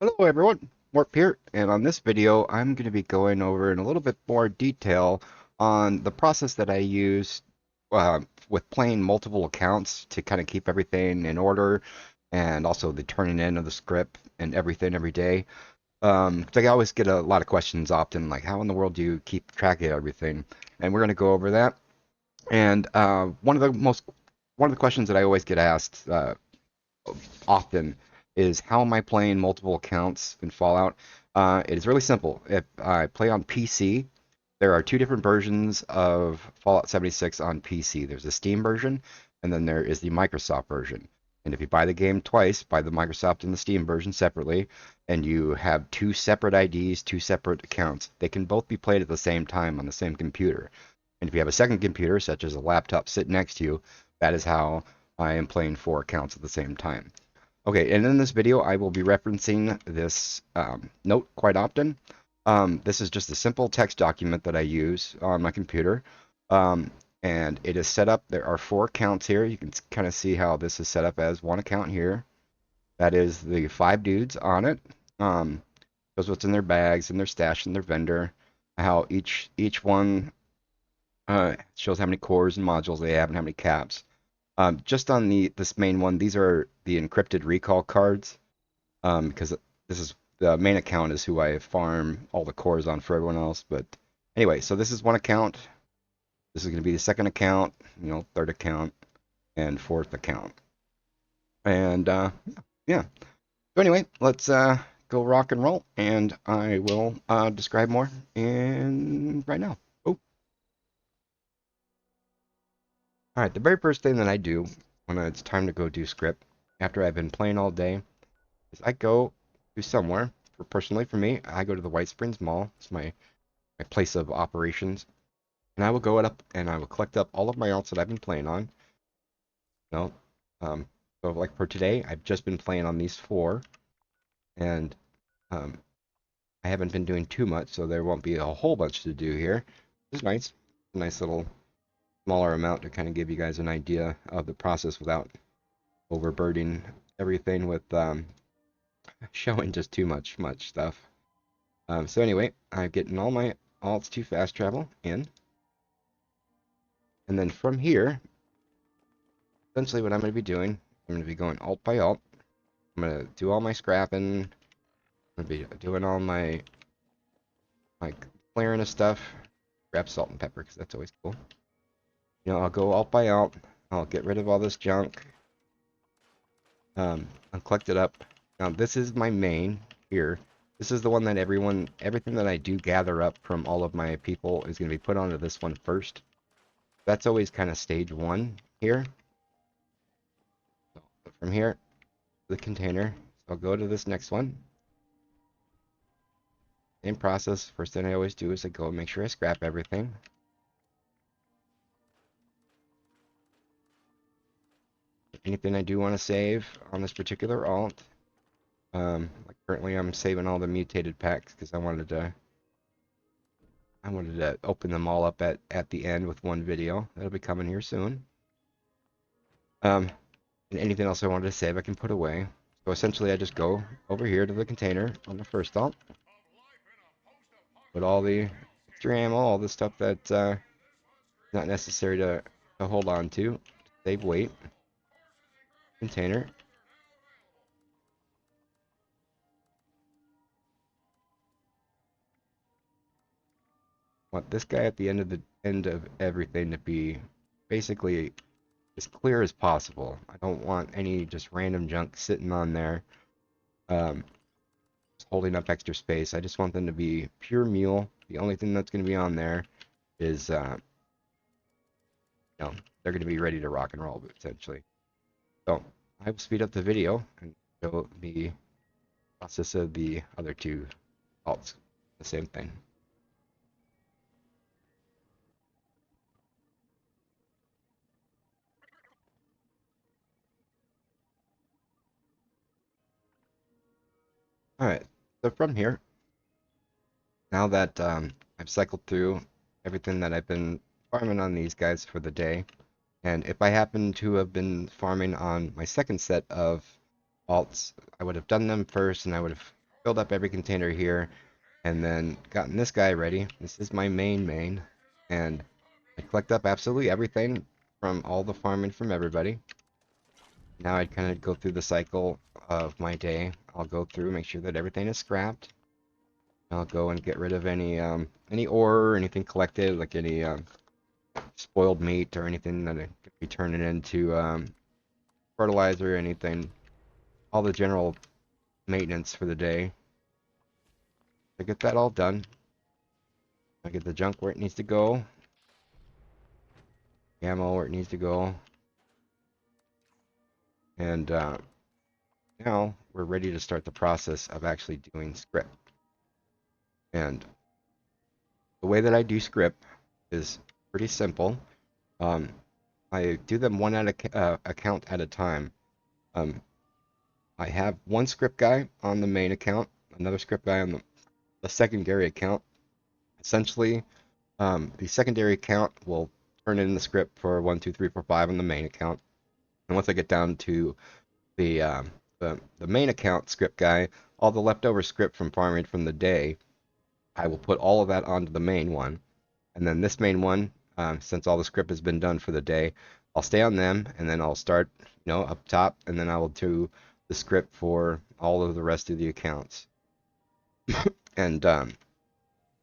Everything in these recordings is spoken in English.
Hello everyone, Warp here, and on this video I'm going to be going over in a little bit more detail on the process that I use with playing multiple accounts to kind of keep everything in order, and also the turning in of the script and everything every day. 'Cause I always get a lot of questions often, like how in the world do you keep track of everything? And we're going to go over that. And one of the questions that I always get asked often is how am I playing multiple accounts in Fallout? It is really simple. If I play on PC, there are two different versions of Fallout 76 on PC. There's the Steam version, and then there is the Microsoft version. And if you buy the game twice, buy the Microsoft and the Steam version separately, and you have two separate IDs, two separate accounts, they can both be played at the same time on the same computer. And if you have a second computer, such as a laptop sitting next to you, that is how I am playing four accounts at the same time. Okay, and in this video, I will be referencing this note quite often. This is just a simple text document that I use on my computer. Um, and it is set up, there are four accounts here. You can kind of see how this is set up as one account here. That is the five dudes on it. Shows what's in their bags and their stash and their vendor. How each one shows how many cores and modules they have and how many caps. Just on this main one, these are the encrypted recall cards. Because this is the main account is who I farm all the cores on for everyone else. But anyway, so this is one account. This is going to be the second account, third account, and fourth account. And yeah. So anyway, let's go rock and roll, and I will describe more in right now. Oh, all right. The very first thing that I do when it's time to go do script after I've been playing all day is I go to somewhere. Personally, for me, I go to the White Springs Mall. It's my place of operations, and I will go up and I will collect up all of my alts that I've been playing on. You know, um, so like for today, I've just been playing on these four, and um, I haven't been doing too much, so there won't be a whole bunch to do here. It's nice, a nice little smaller amount to kind of give you guys an idea of the process without overburdening everything with showing just too much stuff. So anyway, I'm getting all my alts to fast travel in. And then from here, essentially what I'm going to be doing, I'm going to be going alt by alt. I'm going to do all my scrapping. I'm going to be doing all my clearing of stuff. Grab salt and pepper because that's always cool. I'll go alt by alt. I'll get rid of all this junk. I'll collect it up. Now this is my main here. This is the one that everything that I do gather up from all of my people is going to be put onto this one first. That's always kind of stage one here. So from here, the container. So I'll go to this next one. Same process. First thing I always do is I go and make sure I scrap everything. Anything I do want to save on this particular alt. Like currently I'm saving all the mutated packs because I wanted to open them all up at the end with one video. That'll be coming here soon. And anything else I wanted to save I can put away. So essentially I just go over here to the container on the first alt. Put all the extra ammo, all the stuff that's not necessary to hold on to. Save weight. Container. Want this guy at the end of everything to be basically as clear as possible. I don't want any just random junk sitting on there, just holding up extra space. I just want them to be pure mule. The only thing that's going to be on there is, they're going to be ready to rock and roll, essentially. So I will speed up the video and show the process of the other two alts. The same thing. All right. So from here, now that I've cycled through everything that I've been farming on these guys for the day, and if I happen to have been farming on my second set of alts, I would have done them first, and I would have filled up every container here, and then gotten this guy ready. This is my main, and I collect up absolutely everything from all the farming from everybody. Now I'd kind of go through the cycle of my day. I'll go through, make sure that everything is scrapped. I'll go and get rid of any ore or anything collected, like any spoiled meat or anything that I could be turning into fertilizer or anything. All the general maintenance for the day. I get that all done. I get the junk where it needs to go, ammo where it needs to go, and now we're ready to start the process of actually doing Scrip. And the way that I do Scrip is pretty simple. Um, I do them one account at a time. Um, I have one Scrip guy on the main account, another Scrip guy on the secondary account. Essentially, the secondary account will turn in the Scrip for 1, 2, 3, 4, 5 on the main account. And once I get down to the main account Scrip guy, all the leftover Scrip from farming from the day, I will put all of that onto the main one. And then this main one, since all the Scrip has been done for the day, I'll stay on them, and then I'll start, up top, and then I will do the Scrip for all of the rest of the accounts. And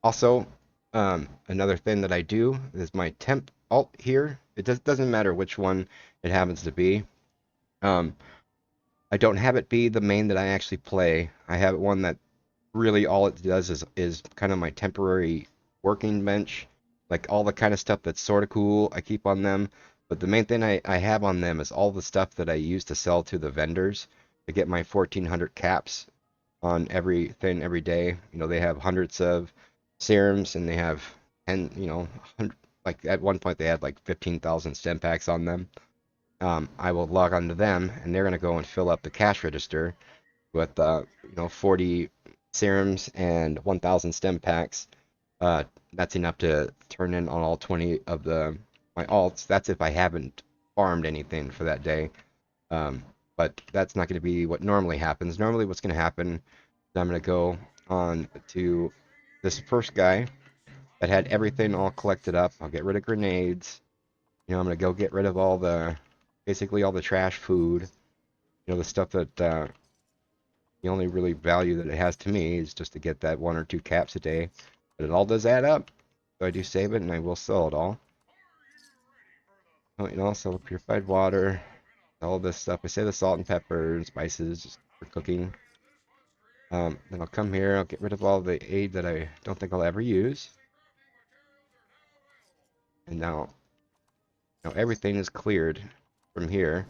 also, another thing that I do is my temp alt here. It doesn't matter which one it happens to be. I don't have it be the main that I actually play. I have one that really all it does is kind of my temporary working bench. Like all the kind of stuff that's sort of cool, I keep on them. But the main thing I have on them is all the stuff that I use to sell to the vendors to get my 1,400 caps on everything every day. They have hundreds of serums and they have 10, 100, like at one point they had like 15,000 stem packs on them. I will log onto them and they're going to go and fill up the cash register with 40 serums and 1,000 stem packs. That's enough to turn in on all 20 of my alts. That's if I haven't farmed anything for that day. But that's not going to be what normally happens. Normally what's going to happen is I'm going to go on to this first guy that had everything all collected up. I'll get rid of grenades. I'm going to go get rid of basically all the trash food. The stuff that the only really value that it has to me is just to get that 1 or 2 caps a day. But it all does add up. So I do save it and I will sell it all. Sell purified water, all this stuff. I say the salt and pepper and spices just for cooking. Then I'll come here, I'll get rid of all the aid that I don't think I'll ever use. And now everything is cleared from here.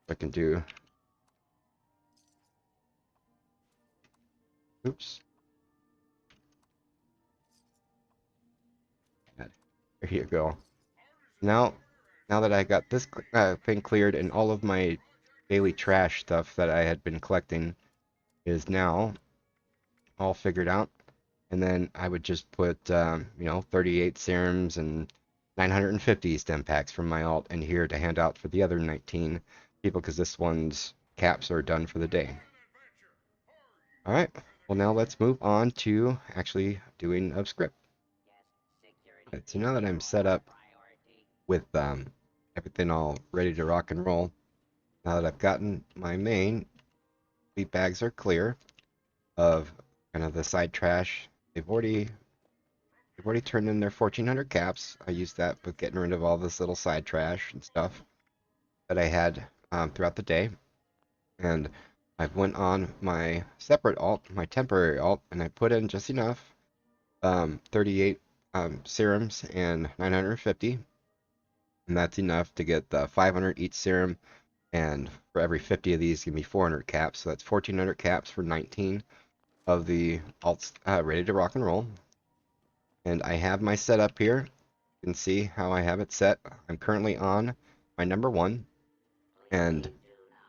I can do. Oops. Here you go. Now that I got this thing cleared and all of my daily trash stuff that I had been collecting is now all figured out, and then I would just put 38 serums and 950 stem packs from my alt in here to hand out for the other 19 people because this one's caps are done for the day. All right, well now let's move on to actually doing a Scrip. Right, so now that I'm set up with everything all ready to rock and roll, now that I've gotten my main, the bags are clear of kind of the side trash. They've already turned in their 1,400 caps. I used that with getting rid of all this little side trash and stuff that I had throughout the day. And I went on my separate alt, my temporary alt, and I put in just enough, 38 serums and 950. And that's enough to get the 500 each serum. And for every 50 of these, give me 400 caps. So that's 1,400 caps for 19 of the alts ready to rock and roll. And I have my setup here. You can see how I have it set. I'm currently on my number 1. And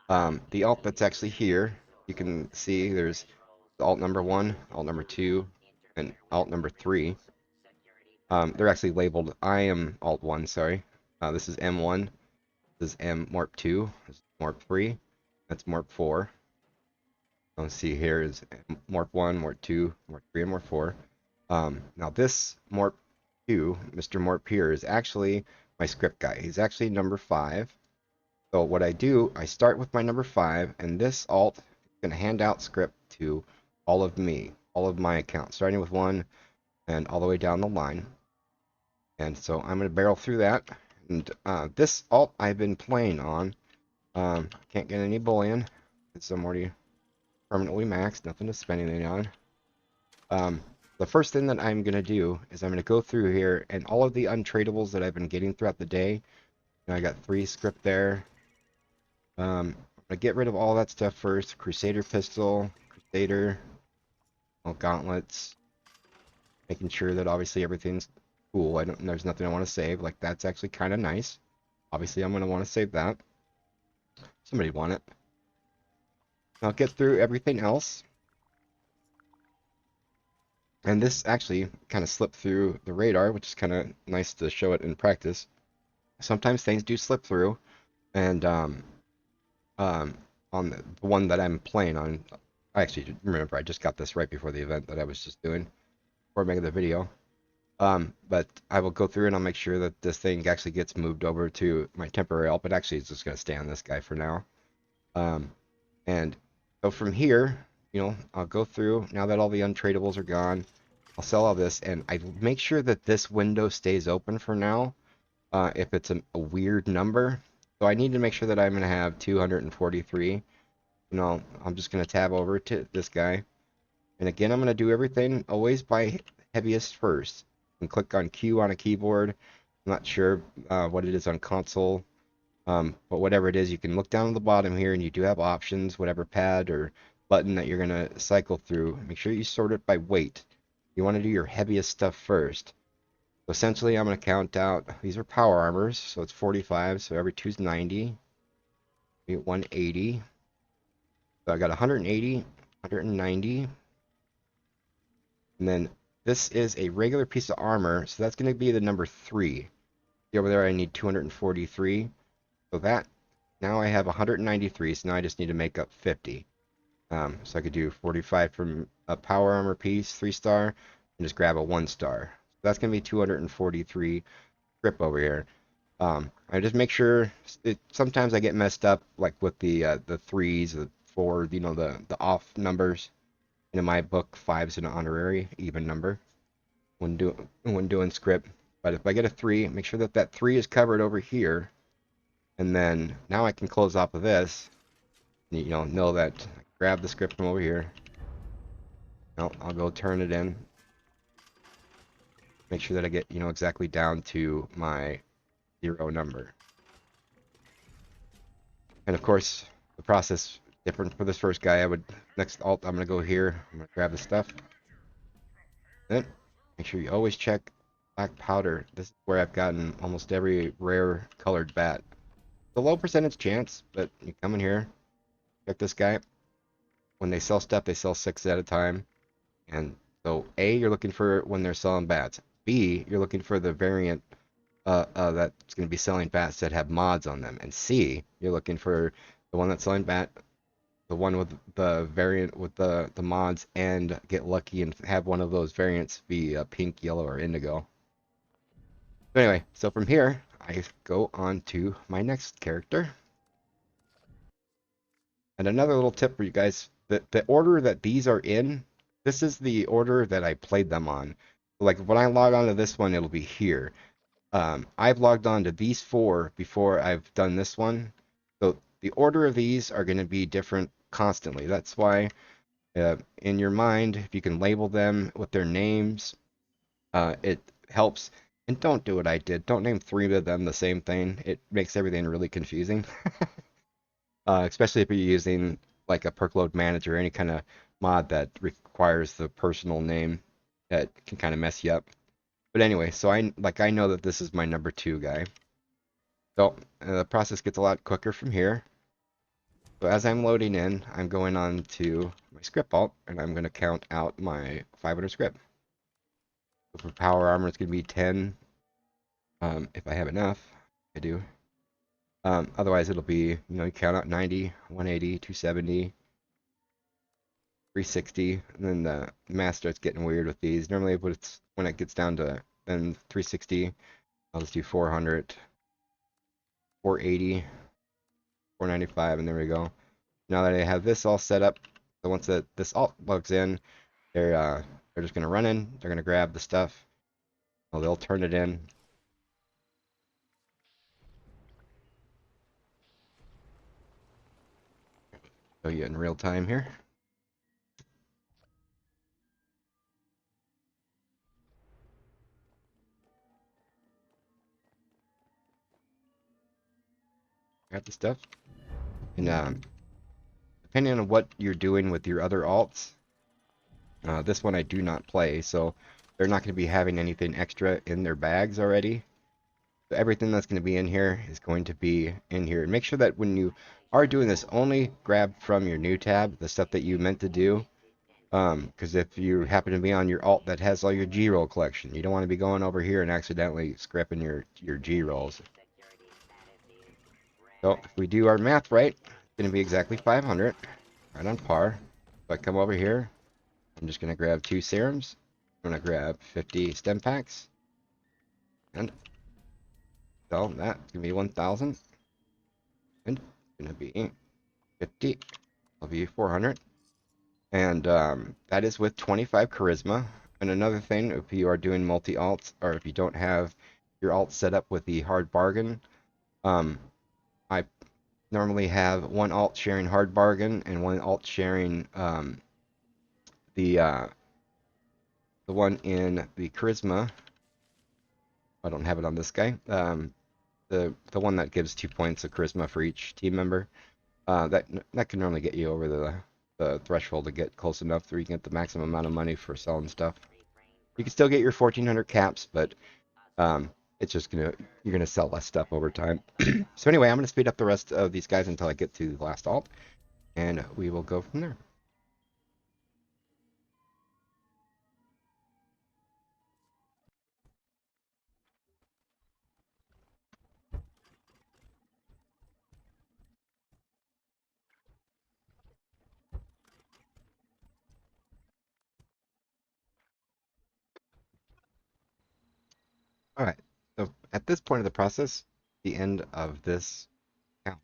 the alt that's actually here, you can see there's alt number 1, alt number 2, and alt number 3. They're actually labeled. I am alt 1, sorry. This is M1. This is Morp 2. This is Morp 3. That's Morp 4. Let's see here is Morp 1, Morp 2, Morp 3, and Morp 4. Now this Morp 2, Mr. Morp here, is actually my script guy. He's actually number 5. So what I do, I start with my number 5, and this alt is going to hand out script to all of me, all of my accounts, starting with 1 and all the way down the line. And so I'm going to barrel through that. And this alt I've been playing on. Can't get any bullion, because I'm already permanently maxed, nothing to spend anything on. The first thing that I'm going to do is I'm going to go through here and all of the untradables that I've been getting throughout the day. I got 3 script there. I'm going to get rid of all that stuff first. Crusader pistol, Crusader, all gauntlets. Making sure that obviously everything's cool. There's nothing I want to save. Like, that's actually kind of nice. Obviously, I'm going to want to save that. Somebody want it. I'll get through everything else. And this actually kind of slipped through the radar, which is kind of nice to show it in practice. Sometimes things do slip through, and on the one that I'm playing on, I actually remember I just got this right before the event that I was just doing, before making the video. But I will go through and I'll make sure that this thing actually gets moved over to my temporary alt, but actually it's just going to stay on this guy for now. And so from here, I'll go through, now that all the untradables are gone, I'll sell all this, and I make sure that this window stays open for now, if it's a weird number. So I need to make sure that I'm going to have 243. I'm just going to tab over to this guy. And again, I'm going to do everything always by heaviest first. And click on Q on a keyboard. I'm not sure what it is on console. But whatever it is, you can look down at the bottom here and you do have options, whatever pad or button that you're going to cycle through. Make sure you sort it by weight. You want to do your heaviest stuff first. So essentially, I'm going to count out, these are power armors, so it's 45, so every 2 is 90. We get 180. So I got 180, 190. And then this is a regular piece of armor, so that's going to be the number 3. See over there, I need 243. So that, now I have 193, so now I just need to make up 50. So I could do 45 from a power armor piece, 3-star, and just grab a 1-star. So that's going to be 243 Scrip over here. I just make sure, sometimes I get messed up, like with the 3s, the 4, the off numbers. And in my book, 5 is an honorary, even number when doing Scrip. But if I get a 3, make sure that that 3 is covered over here. And then now I can close off of this. Know that I grab the script from over here. I'll go turn it in. Make sure that I get, exactly down to my 0 number. And of course, the process different for this first guy. Next alt, I'm gonna go here. I'm gonna grab the stuff. Then make sure you always check black powder. This is where I've gotten almost every rare colored bat. It's a low percentage chance, but you come in here, check this guy. When they sell stuff, they sell 6 at a time. And so A, you're looking for when they're selling bats. B, you're looking for the variant that's going to be selling bats that have mods on them. And C, you're looking for the one that's selling bat, the one with the variant with the mods, and get lucky and have one of those variants be pink, yellow, or indigo. But anyway, so from here, I go on to my next character. And another little tip for you guys, the order that these are in, this is the order that I played them on. Like when I log on to this one, it'll be here. I've logged on to these 4 before I've done this one. So the order of these are going to be different constantly. That's why in your mind, if you can label them with their names, it helps. And don't do what I did. Don't name 3 of them the same thing. It makes everything really confusing. Especially if you're using like a perk load manager or any kind of mod that requires the personal name, that can kind of mess you up. But anyway, so I know that this is my number 2 guy. So the process gets a lot quicker from here. So as I'm loading in, I'm going on to my script alt, and I'm going to count out my 500 script. So for power armor, it's going to be 10. If I have enough, I do. Otherwise, it'll be, you count out 90, 180, 270. 360, and then the math starts getting weird with these. Normally, when it gets down to then 360, I'll just do 400, 480, 495, and there we go. Now that I have this all set up, so once this alt plugs in, they're just gonna run in. They're gonna grab the stuff. Well, they'll turn it in. Show you in real time here. Got the stuff, and depending on what you're doing with your other alts, this one I do not play, so they're not going to be having anything extra in their bags already. So everything that's going to be in here is going to be in here. And make sure that when you are doing this, only grab from your new tab the stuff that you meant to do. Because if you happen to be on your alt that has all your G-roll collection, you don't want to be going over here and accidentally scripting your G-rolls. So if we do our math right, it's going to be exactly 500, right on par. If I come over here, I'm just going to grab 2 serums. I'm going to grab 50 stem packs. And so that's going to be 1,000. And it's going to be 50. I'll be 400. And that is with 25 charisma. And another thing, if you are doing multi-alts, or if you don't have your alt set up with the hard bargain, I normally have one alt sharing hard bargain and one alt sharing the one in the charisma. I don't have it on this guy. The one that gives 2 points of charisma for each team member. That can normally get you over the threshold to get close enough where you can get the maximum amount of money for selling stuff. You can still get your 1,400 caps, but it's just you're gonna sell less stuff over time. So anyway, I'm gonna speed up the rest of these guys until I get to the last alt, and we will go from there. All right. So at this point of the process, the end of this count,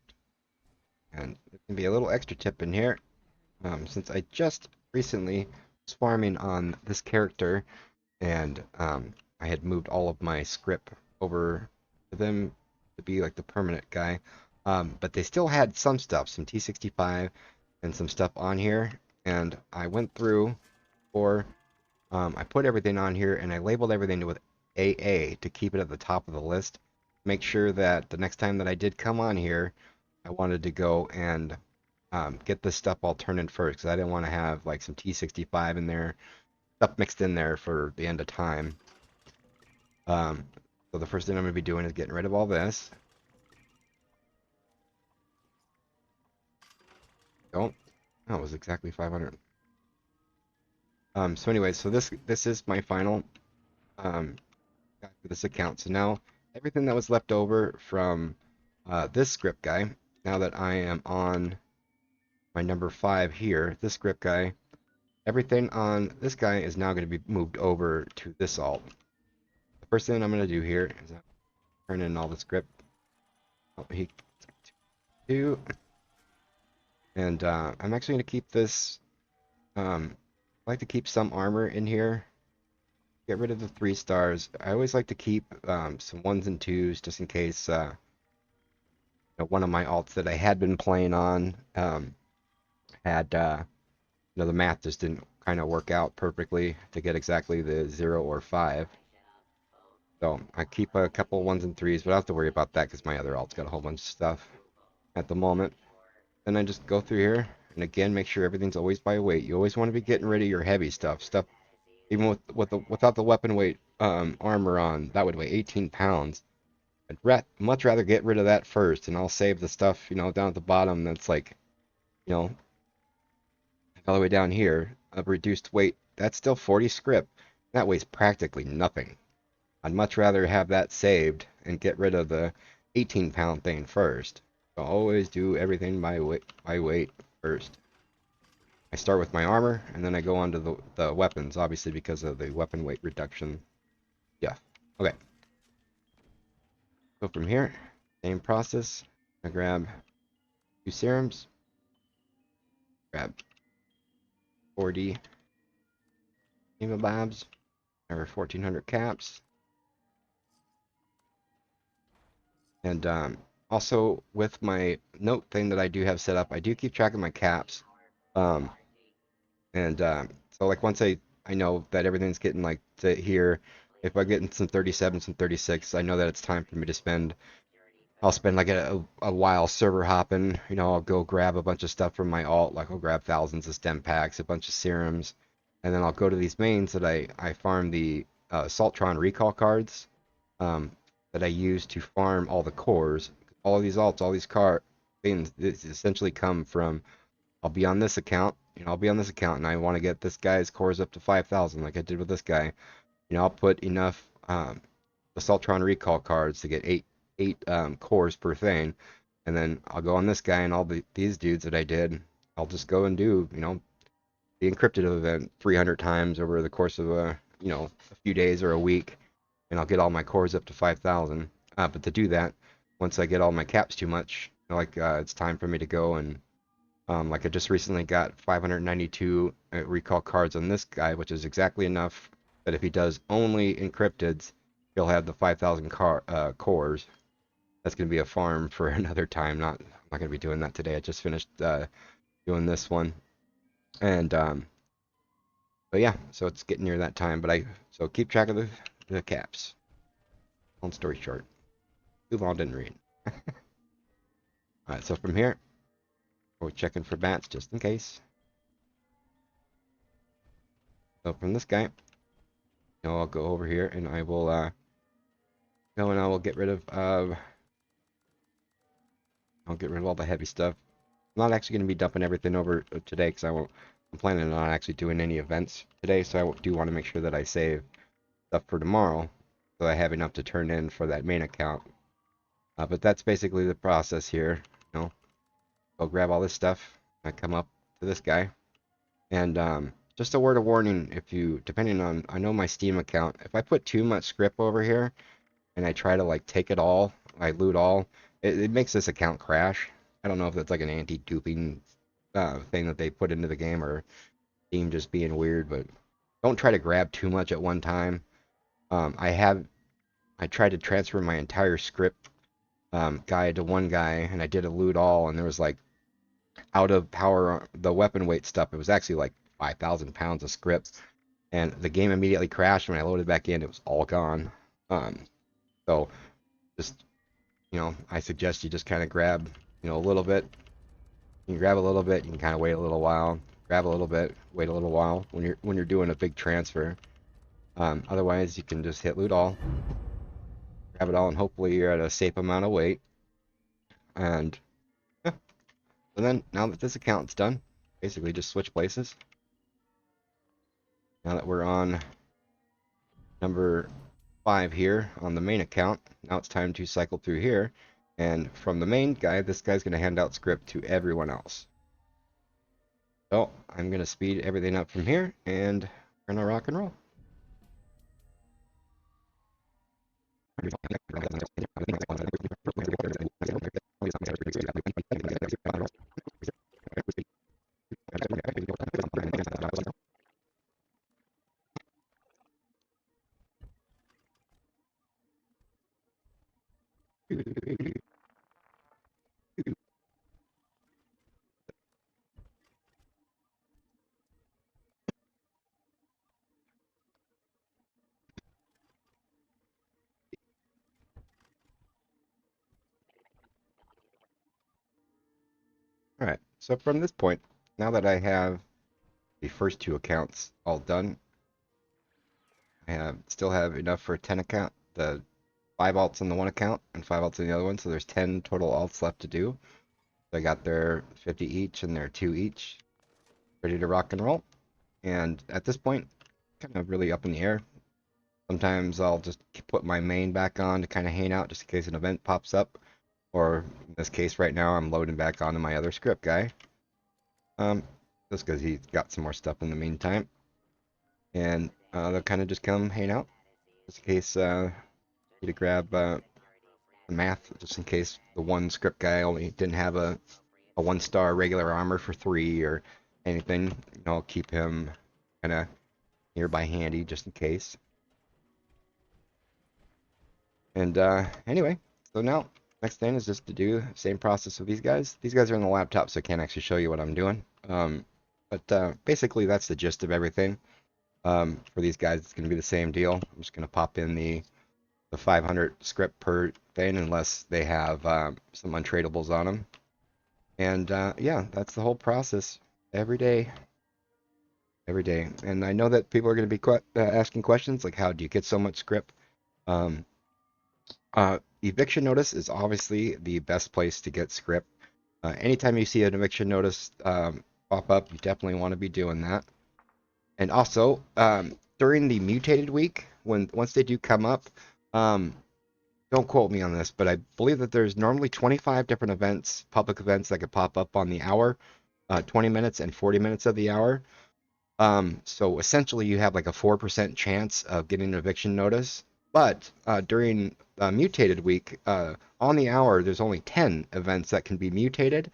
and there can be a little extra tip in here. Since I just recently was farming on this character, and I had moved all of my Scrip over to them to be like the permanent guy, but they still had some stuff, some T65 and some stuff on here, and I went through or I put everything on here and I labeled everything with AA to keep it at the top of the list. Make sure that the next time that I did come on here, I wanted to go and get this stuff all turned in first because I didn't want to have like some T65 in there, stuff mixed in there for the end of time. So the first thing I'm going to be doing is getting rid of all this. Don't. Oh, it was exactly 500. So anyway, so this is my final guy for this account. So now everything that was left over from this Scrip guy, now that I am on my number 5 here, this Scrip guy, everything on this guy is now going to be moved over to this alt. The first thing I'm going to do here is turn in all the Scrip. Oh, he 2. And I'm actually going to keep this. I like to keep some armor in here. Get rid of the 3 stars. I always like to keep some 1s and 2s just in case one of my alts that I had been playing on had the math just didn't kind of work out perfectly to get exactly the 0 or 5. So I keep a couple 1s and 3s, but I don't have to worry about that because my other alt's got a whole bunch of stuff at the moment. Then I just go through here and again make sure everything's always by weight. You always want to be getting rid of your heavy stuff. Even without the weapon weight armor on, that would weigh 18 pounds. I'd much rather get rid of that first, and I'll save the stuff, down at the bottom that's like, all the way down here, of reduced weight. That's still 40 scrip. That weighs practically nothing. I'd much rather have that saved and get rid of the 18-pound thing first. So always do everything by weight first. I start with my armor, and then I go on to the weapons, obviously because of the weapon weight reduction. Yeah. Okay. So from here, same process. I grab 2 serums, grab 4D Hemobabs, or 1400 caps, and also with my note thing that I do have set up, I do keep track of my caps. Um, and so like once I know that everything's getting like to here, if I get in some 37, some 36, I know that it's time for me to spend. I'll spend like a while server hopping. You know, I'll go grab a bunch of stuff from my alt, like I'll grab thousands of stem packs, a bunch of serums, and then I'll go to these mains that I farm the Saltron recall cards um, that I use to farm all the cores. All of these alts, all these car things, this essentially come from. I'll be on this account, I'll be on this account, and I want to get this guy's cores up to 5,000, like I did with this guy. I'll put enough Assaultron recall cards to get eight cores per thing, and then I'll go on this guy and all these dudes that I did. I'll just go and do the encrypted event 300 times over the course of a few days or a week, and I'll get all my cores up to 5,000. But to do that, once I get all my caps too much, it's time for me to go and like I just recently got 592 recall cards on this guy, which is exactly enough that if he does only encrypteds, he'll have the 5,000 cores. That's going to be a farm for another time. I'm not going to be doing that today. I just finished doing this one, and but yeah, so it's getting near that time. But so keep track of the caps. Long story short, too long didn't read. All right, so from here, we're checking for bats just in case. So from this guy, I'll go over here and I will go and I will get rid of I'll get rid of all the heavy stuff. I'm not actually going to be dumping everything over today because I'm planning on not actually doing any events today, so I do want to make sure that I save stuff for tomorrow so I have enough to turn in for that main account. But that's basically the process here. I'll grab all this stuff. I come up to this guy, and just a word of warning: if you, depending on, I know my Steam account, if I put too much script over here and I try to like take it all, I loot all, it makes this account crash. I don't know if that's like an anti-duping thing that they put into the game or Steam just being weird, but don't try to grab too much at one time. I tried to transfer my entire Scrip guide to one guy, and I did a loot all, and there was like out of power the weapon weight stuff. It was actually like 5,000 pounds of Scrip, and the game immediately crashed when I loaded back in. It was all gone. So just I suggest you just kind of grab a little bit. You can grab a little bit. You can kind of wait a little while. Grab a little bit. Wait a little while when you're doing a big transfer. Otherwise, you can just hit loot all, grab it all, and hopefully you're at a safe amount of weight. And yeah. So then, now that this account's done, basically just switch places. Now that we're on number 5 here on the main account, now it's time to cycle through here. And from the main guy, this guy's going to hand out script to everyone else. So I'm going to speed everything up from here, and we're going to rock and roll. All right, so from this point, now that I have the first 2 accounts all done, I still have enough for 10 account, the 5 alts in the one account and 5 alts in the other one, so there's 10 total alts left to do. So I got their 50 each and their 2 each, ready to rock and roll. And at this point, kind of really up in the air. Sometimes I'll just put my main back on to kind of hang out just in case an event pops up. Or in this case right now, I'm loading back onto my other script guy. just because he's got some more stuff in the meantime. And they'll kind of just come hang out, just in case you to grab the math, just in case the one script guy only didn't have a 1-star regular armor for 3 or anything. I'll keep him kind of nearby handy just in case. And anyway, so now next thing is just to do the same process with these guys. These guys are on the laptop, so I can't actually show you what I'm doing. But basically, that's the gist of everything. For these guys, it's going to be the same deal. I'm just going to pop in the 500 script per thing, unless they have some untradables on them. And yeah, that's the whole process every day. Every day. And I know that people are going to be asking questions like, how do you get so much script? Um, Eviction notice is obviously the best place to get script. Anytime you see an eviction notice pop up, you definitely want to be doing that. And also, during the mutated week, once they do come up, don't quote me on this, but I believe that there's normally 25 different events, public events that could pop up on the hour, 20 minutes and 40 minutes of the hour. So essentially, you have like a 4% chance of getting an eviction notice. But during mutated week, on the hour, there's only 10 events that can be mutated.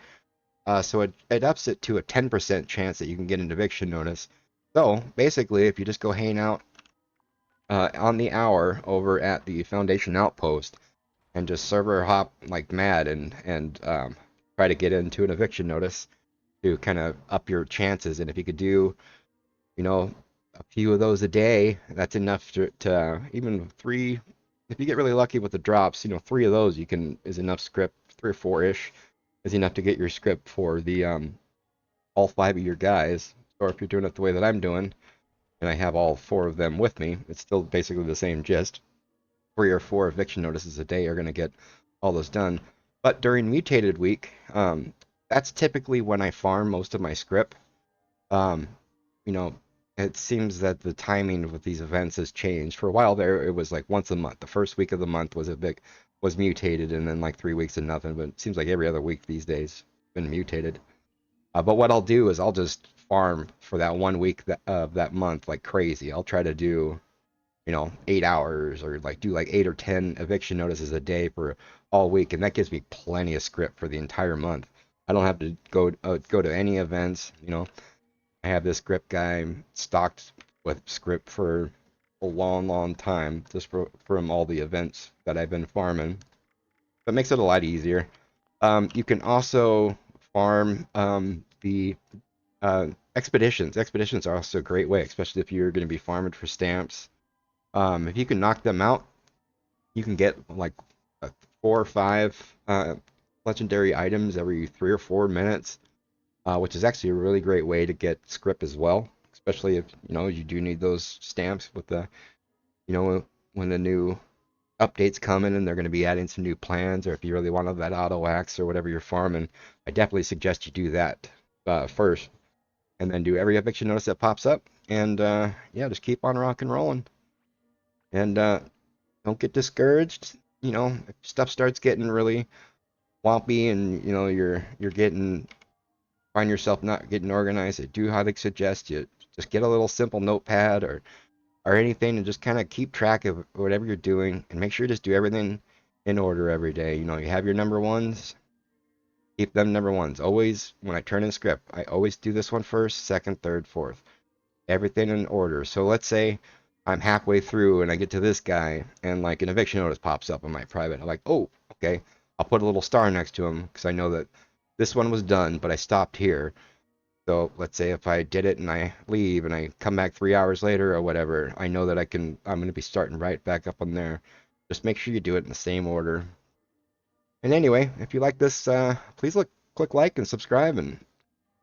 So it ups it to a 10% chance that you can get an eviction notice. So basically, if you just go hang out on the hour over at the Foundation Outpost and just server hop like mad and try to get into an eviction notice to kind of up your chances. And if you could do, a few of those a day, that's enough to even 3. If you get really lucky with the drops, 3 of those is enough script. 3 or 4-ish is enough to get your script for the all 5 of your guys. Or if you're doing it the way that I'm doing, and I have all 4 of them with me, it's still basically the same gist. 3 or 4 eviction notices a day are going to get all those done. But during mutated week, that's typically when I farm most of my script. You know, it seems that the timing with these events has changed. For a while there, it was like once a month. The first week of the month was mutated, and then like 3 weeks of nothing. But it seems like every other week these days been mutated. But what I'll do is I'll just farm for that 1 week of that month like crazy. I'll try to do 8 hours or like do like 8 or 10 eviction notices a day for all week, and that gives me plenty of script for the entire month. I don't have to go to any events. I have this script guy stocked with script for a long time, just from all the events that I've been farming. That makes it a lot easier. You can also farm the expeditions. Expeditions are also a great way, especially if you're going to be farming for stamps. If you can knock them out, you can get like 4 or 5 legendary items every 3 or 4 minutes, which is actually a really great way to get script as well, especially if you do need those stamps with the when the new updates come in and they're going to be adding some new plans, or if you really want that auto axe or whatever you're farming. I definitely suggest you do that first, and then do every eviction notice that pops up, and yeah, just keep on rock and rolling. And don't get discouraged. If stuff starts getting really wompy and you're find yourself not getting organized, I do highly suggest you just get a little simple notepad or anything, and just kind of keep track of whatever you're doing, and make sure you just do everything in order every day. You have your number ones, keep them number ones. Always, when I turn in script, I always do this one first, second, third, fourth. Everything in order. So let's say I'm halfway through and I get to this guy and like an eviction notice pops up on my private. I'm like, oh, okay. I'll put a little star next to him because I know that this one was done, but I stopped here. So let's say if I did it and I leave and I come back 3 hours later or whatever, I know that I'm going to be starting right back up on there. Just make sure you do it in the same order. And anyway, if you like this, please click like and subscribe, and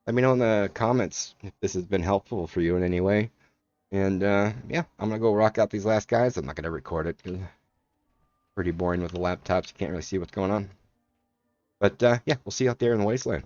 let me know in the comments if this has been helpful for you in any way. And yeah, I'm gonna go rock out these last guys. I'm not gonna record it because it's pretty boring with the laptops. You can't really see what's going on. But yeah, we'll see you out there in the wasteland.